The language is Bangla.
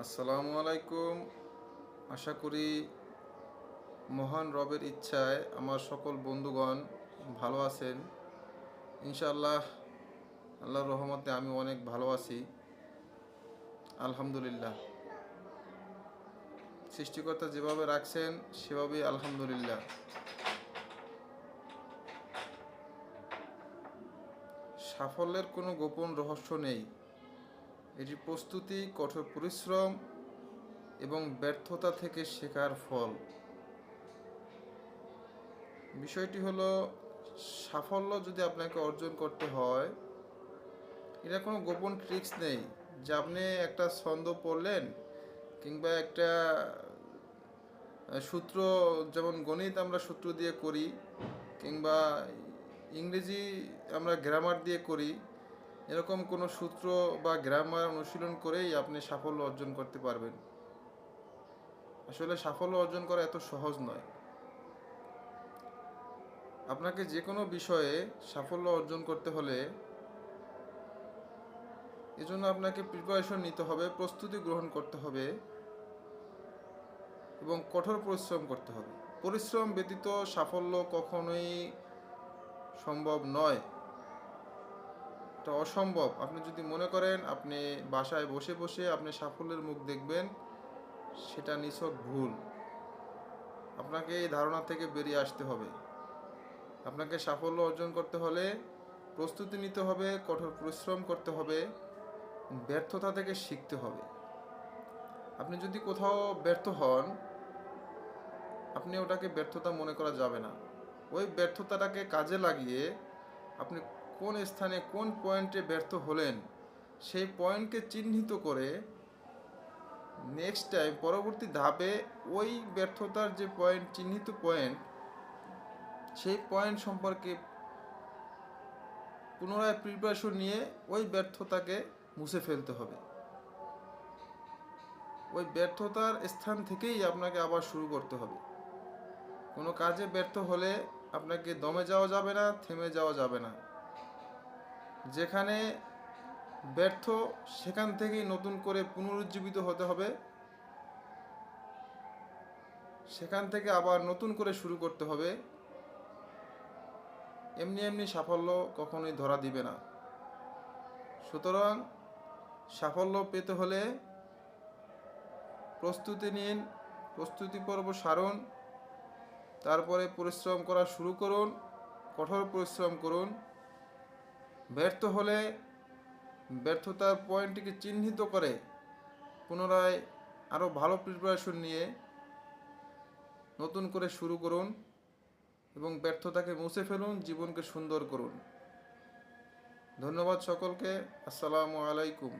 আসসালামু আলাইকুম। আশা করি মহান রবের ইচ্ছায় আমার সকল বন্ধুগণ ভালো আছেন। ইনশাআল্লাহ আল্লাহর রহমতে আমি অনেক ভালো আছি, আলহামদুলিল্লাহ। সৃষ্টিকর্তা যেভাবে রাখছেন সেভাবেই আলহামদুলিল্লাহ। সাফল্যের কোনো গোপন রহস্য নেই। এটি প্রস্তুতি, কঠোর পরিশ্রম এবং ব্যর্থতা থেকে শেখার ফল। বিষয়টি হলো, সাফল্য যদি আপনাকে অর্জন করতে হয়, এটা কোনো গোপন ট্রিক্স নেই যে আপনি একটা ছন্দ পড়লেন কিংবা একটা সূত্র, যেমন গণিত আমরা সূত্র দিয়ে করি কিংবা ইংরেজি আমরা গ্রামার দিয়ে করি, এরকম কোনো সূত্র বা গ্রামার অনুশীলন করেই আপনি সাফল্য অর্জন করতে পারবেন। আসলে সাফল্য অর্জন করা এত সহজ নয়। আপনাকে যে কোনো বিষয়ে সাফল্য অর্জন করতে হলে এজন্য আপনাকে প্রিপারেশন নিতে হবে, প্রস্তুতি গ্রহণ করতে হবে এবং কঠোর পরিশ্রম করতে হবে। পরিশ্রম ব্যতীত সাফল্য কখনোই সম্ভব নয়, এটা অসম্ভব। আপনি যদি মনে করেন আপনি বাসায় বসে বসে আপনি সাফল্যের মুখ দেখবেন, সেটা নিছক ভুল। আপনাকে এই ধারণা থেকে বেরিয়ে আসতে হবে। আপনাকে সাফল্য অর্জন করতে হলে প্রস্তুতি নিতে হবে, কঠোর পরিশ্রম করতে হবে, ব্যর্থতা থেকে শিখতে হবে। আপনি যদি কোথাও ব্যর্থ হন, আপনি ওটাকে ব্যর্থতা মনে করা যাবে না। ওই ব্যর্থতাটাকে কাজে লাগিয়ে আপনি কোন স্থানে কোন পয়েন্টে ব্যর্থ হলেন সেই পয়েন্টকে চিহ্নিত করে নেক্সট টাইম পরবর্তী ধাপে ওই ব্যর্থতার যে পয়েন্ট, চিহ্নিত পয়েন্ট, সেই পয়েন্ট সম্পর্কে পুনরায় প্রিপারেশন নিয়ে ওই ব্যর্থতাকে মুছে ফেলতে হবে। ওই ব্যর্থতার স্থান থেকেই আপনাকে আবার শুরু করতে হবে। কোনো কাজে ব্যর্থ হলে আপনাকে দমে যাওয়া যাবে না, থেমে যাওয়া যাবে না। যেখানে ব্যর্থ সেখান থেকেই নতুন করে পুনরুজ্জীবিত হতে হবে, সেখান থেকে আবার নতুন করে শুরু করতে হবে। এমনি এমনি সাফল্য কখনোই ধরা দিবে না। সুতরাং সাফল্য পেতে হলে প্রস্তুতি নিন, প্রস্তুতি পর্ব সারুন, তারপরে পরিশ্রম করা শুরু করুন, কঠোর পরিশ্রম করুন। ব্যর্থ হলে ব্যর্থতার পয়েন্টটিকে চিহ্নিত করে পুনরায় আরও ভালো প্রিপারেশন নিয়ে নতুন করে শুরু করুন এবং ব্যর্থতাকে মুছে ফেলুন, জীবনকে সুন্দর করুন। ধন্যবাদ সকলকে। আসসালামু আলাইকুম।